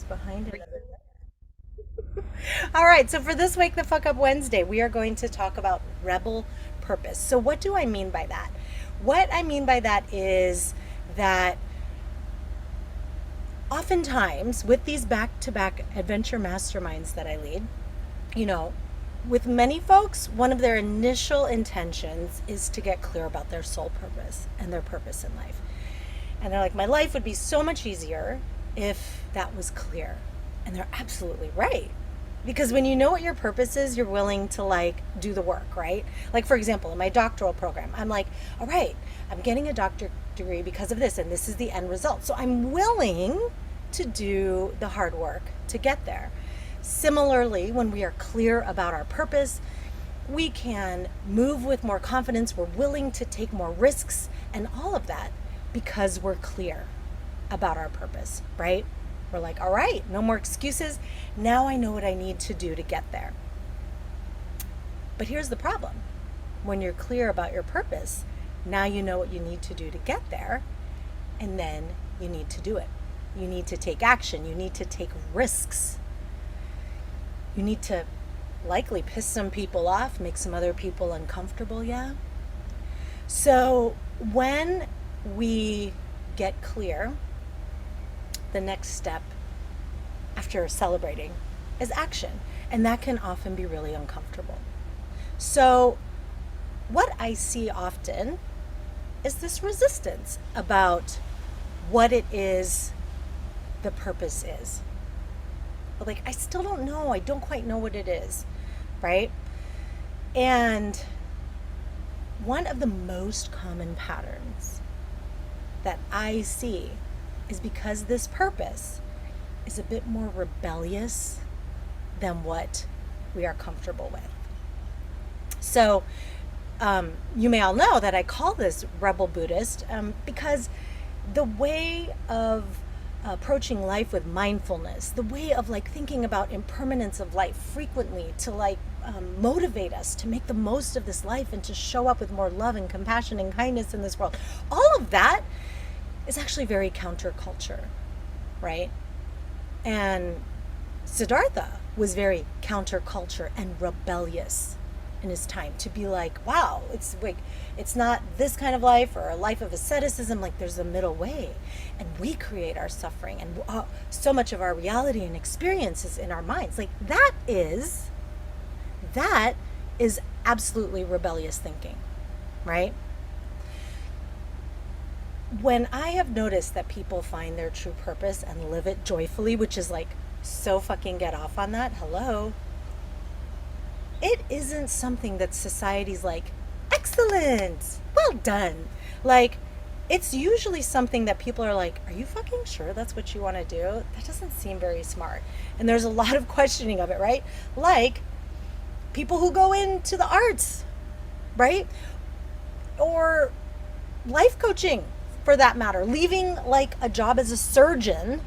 behind it. All right, so for this Wake the Fuck Up Wednesday, we are going to talk about rebel purpose. So, what do I mean by that? What I mean by that is that oftentimes with these back to back adventure masterminds that I lead, you know, with many folks, one of their initial intentions is to get clear about their soul purpose and their purpose in life. And they're like, my life would be so much easier if that was clear. And they're absolutely right. Because when you know what your purpose is, you're willing to like do the work, right? Like, for example, in my doctoral program, I'm like, all right, I'm getting a doctorate degree because of this, and this is the end result. So I'm willing to do the hard work to get there. Similarly, when we are clear about our purpose, we can move with more confidence. We're willing to take more risks and all of that because we're clear about our purpose, right? We're like, all right, no more excuses. Now I know what I need to do to get there. But here's the problem. When you're clear about your purpose, now you know what you need to do to get there, and then you need to do it. You need to take action. You need to take risks. You need to likely piss some people off, make some other people uncomfortable, yeah? So when we get clear, the next step after celebrating is action. And that can often be really uncomfortable. So, what I see often is this resistance about what it is the purpose is. Like, I still don't know. I don't quite know what it is, right? And one of the most common patterns that I see is because this purpose is a bit more rebellious than what we are comfortable with. So you may all know that I call this Rebel Buddhist because the way of approaching life with mindfulness, the way of like thinking about impermanence of life frequently to like motivate us to make the most of this life and to show up with more love and compassion and kindness in this world, all of that is actually very counterculture, right? And Siddhartha was very counterculture and rebellious in his time to be like, wow, it's not this kind of life or a life of asceticism. Like, there's a middle way, and we create our suffering, and so much of our reality and experience is in our minds. Like, that is absolutely rebellious thinking, right? When I have noticed that people find their true purpose and live it joyfully, which is like, so fucking get off on that, hello. It isn't something that society's like, excellent, well done. Like, it's usually something that people are like, are you fucking sure that's what you want to do? That doesn't seem very smart. And there's a lot of questioning of it, right? Like, people who go into the arts, right? Or life coaching, for that matter, leaving like a job as a surgeon,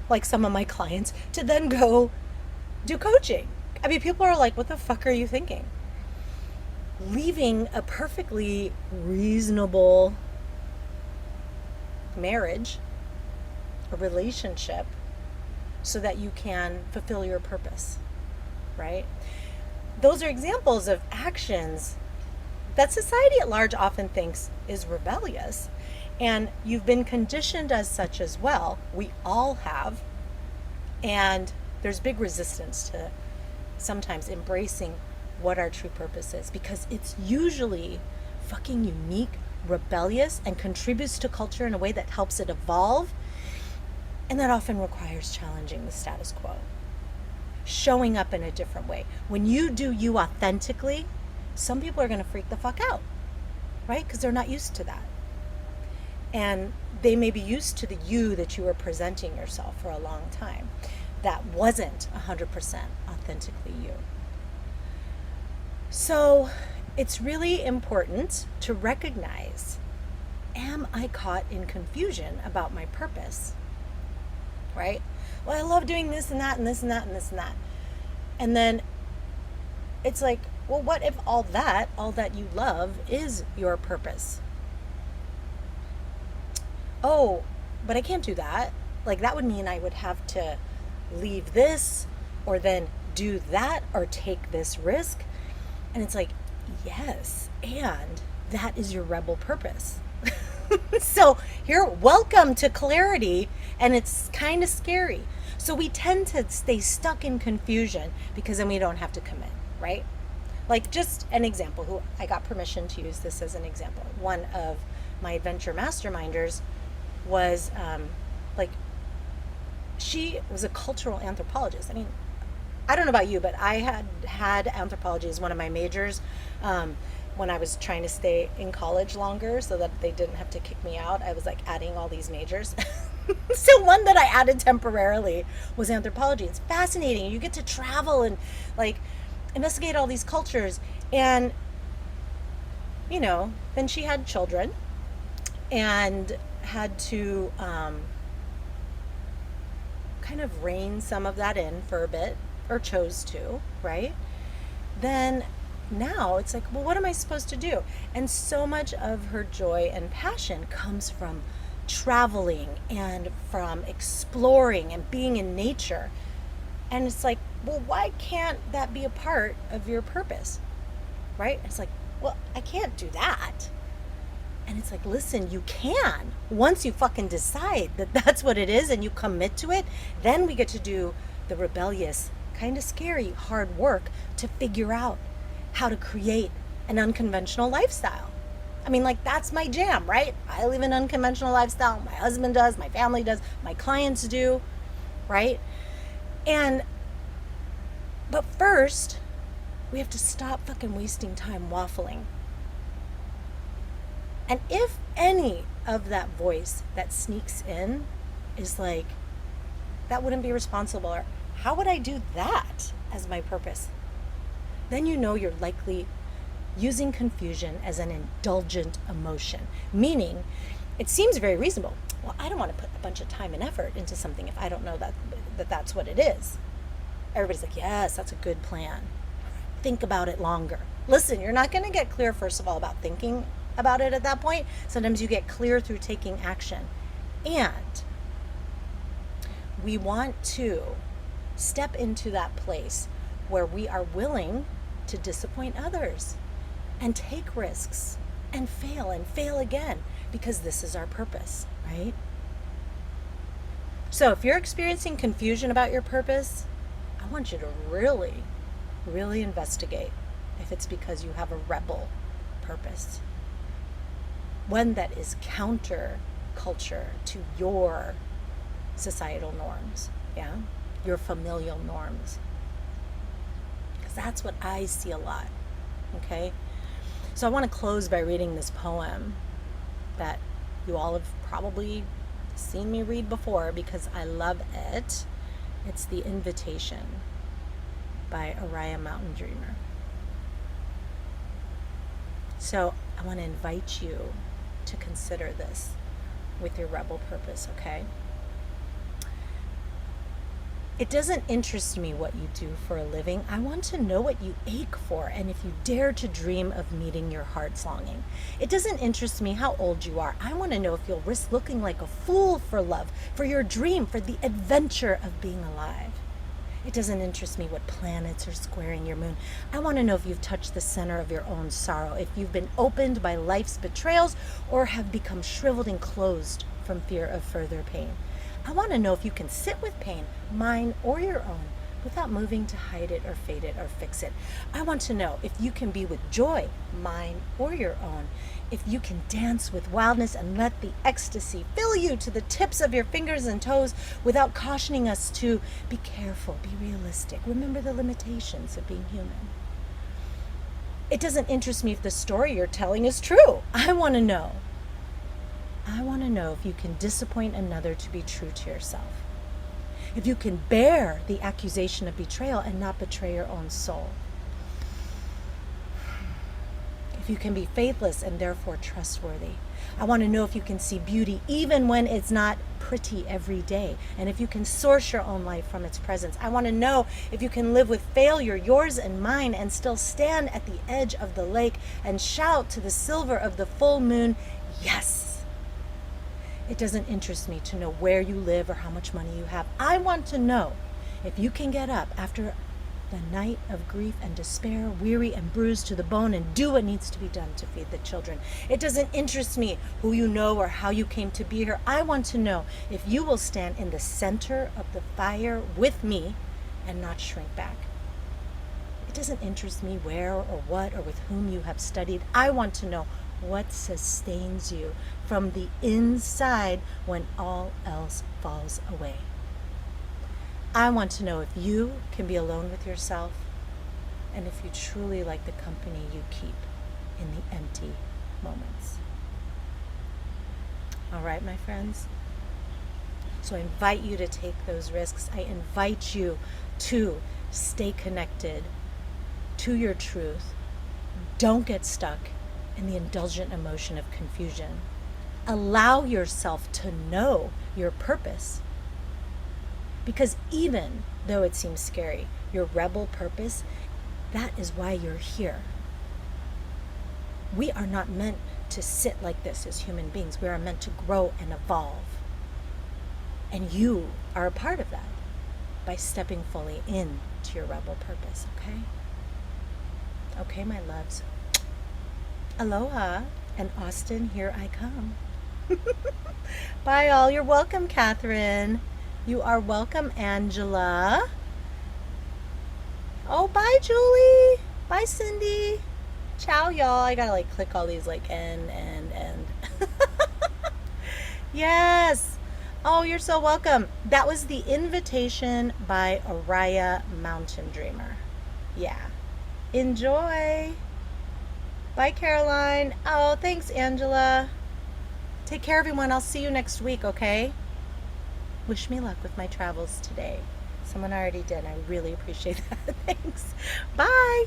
like some of my clients, to then go do coaching. I mean, people are like, what the fuck are you thinking? Leaving a perfectly reasonable marriage, a relationship, so that you can fulfill your purpose, right? Those are examples of actions that society at large often thinks is rebellious. And you've been conditioned as such as well. We all have. And there's big resistance to sometimes embracing what our true purpose is, because it's usually fucking unique, rebellious, and contributes to culture in a way that helps it evolve. And that often requires challenging the status quo, showing up in a different way. When you do you authentically, some people are going to freak the fuck out, right? Because they're not used to that. And they may be used to the you that you were presenting yourself for a long time that wasn't 100% authentically you. So it's really important to recognize, am I caught in confusion about my purpose, right? Well, I love doing this and that and this and that and this and that. And then it's like, well, what if all that you love is your purpose? Oh, but I can't do that. Like that would mean I would have to leave this or then do that or take this risk. And it's like, yes, and that is your rebel purpose. So here, welcome to clarity, and it's kind of scary. So we tend to stay stuck in confusion because then we don't have to commit, right? Like just an example, who I got permission to use this as an example. One of my adventure masterminders was like, she was a cultural anthropologist. I mean, I don't know about you, but I had anthropology as one of my majors when I was trying to stay in college longer so that they didn't have to kick me out. I was like adding all these majors. So one that I added temporarily was anthropology. It's fascinating. You get to travel and like investigate all these cultures. And, you know, then she had children and had to kind of rein some of that in for a bit, or chose to, right? Then now it's like, well, what am I supposed to do? And so much of her joy and passion comes from traveling and from exploring and being in nature. And it's like, well, why can't that be a part of your purpose? Right? It's like, well, I can't do that. And it's like, listen, you can. Once you fucking decide that that's what it is and you commit to it, then we get to do the rebellious, kind of scary, hard work to figure out how to create an unconventional lifestyle. I mean, like, that's my jam, right? I live an unconventional lifestyle. My husband does, my family does, my clients do, right? But first, we have to stop fucking wasting time waffling. And if any of that voice that sneaks in is like, that wouldn't be responsible, or how would I do that as my purpose? Then you know you're likely using confusion as an indulgent emotion, meaning it seems very reasonable. Well, I don't want to put a bunch of time and effort into something if I don't know that that's what it is. Everybody's like, yes, that's a good plan. Think about it longer. Listen, you're not going to get clear, first of all, about thinking about it at that point. Sometimes you get clear through taking action. And we want to step into that place where we are willing to disappoint others and take risks and fail again, because this is our purpose, right? So if you're experiencing confusion about your purpose, I want you to really, really investigate if it's because you have a rebel purpose. One that is counter culture to your societal norms, yeah? Your familial norms. Because that's what I see a lot, okay? So I want to close by reading this poem that you all have probably seen me read before because I love it. It's The Invitation by Araya Mountain Dreamer. So I want to invite you to consider this with your rebel purpose, okay? It doesn't interest me what you do for a living. I want to know what you ache for and if you dare to dream of meeting your heart's longing. It doesn't interest me how old you are. I want to know if you'll risk looking like a fool for love, for your dream, for the adventure of being alive. It doesn't interest me what planets are squaring your moon. I want to know if you've touched the center of your own sorrow, if you've been opened by life's betrayals or have become shriveled and closed from fear of further pain. I want to know if you can sit with pain, mine or your own, without moving to hide it or fade it or fix it. I want to know if you can be with joy, mine or your own, if you can dance with wildness and let the ecstasy fill you to the tips of your fingers and toes without cautioning us to be careful, be realistic, remember the limitations of being human. It doesn't interest me if the story you're telling is true. I want to know if you can disappoint another to be true to yourself. If you can bear the accusation of betrayal and not betray your own soul. If you can be faithless and therefore trustworthy. I want to know if you can see beauty even when it's not pretty every day. And if you can source your own life from its presence. I want to know if you can live with failure, yours and mine, and still stand at the edge of the lake and shout to the silver of the full moon, yes. It doesn't interest me to know where you live or how much money you have. I want to know if you can get up after the night of grief and despair, weary and bruised to the bone, and do what needs to be done to feed the children. It doesn't interest me who you know or how you came to be here. I want to know if you will stand in the center of the fire with me and not shrink back. It doesn't interest me where or what or with whom you have studied. I want to know what sustains you from the inside when all else falls away. I want to know if you can be alone with yourself and if you truly like the company you keep in the empty moments. All right, my friends? So I invite you to take those risks. I invite you to stay connected to your truth. Don't get stuck in the indulgent emotion of confusion. Allow yourself to know your purpose. Because even though it seems scary, your rebel purpose, that is why you're here. We are not meant to sit like this as human beings. We are meant to grow and evolve. And you are a part of that by stepping fully into your rebel purpose, okay? Okay, my loves. Aloha, and Austin, here I come. Bye, all. You're welcome, Catherine. You are welcome, Angela. Oh, bye, Julie. Bye, Cindy. Ciao, y'all. I gotta click all these end. Yes. Oh, you're so welcome. That was The Invitation by Araya Mountain Dreamer. Yeah. Enjoy. Bye, Caroline. Oh, thanks, Angela. Take care, everyone. I'll see you next week, okay? Wish me luck with my travels today. Someone already did. I really appreciate that. Thanks. Bye.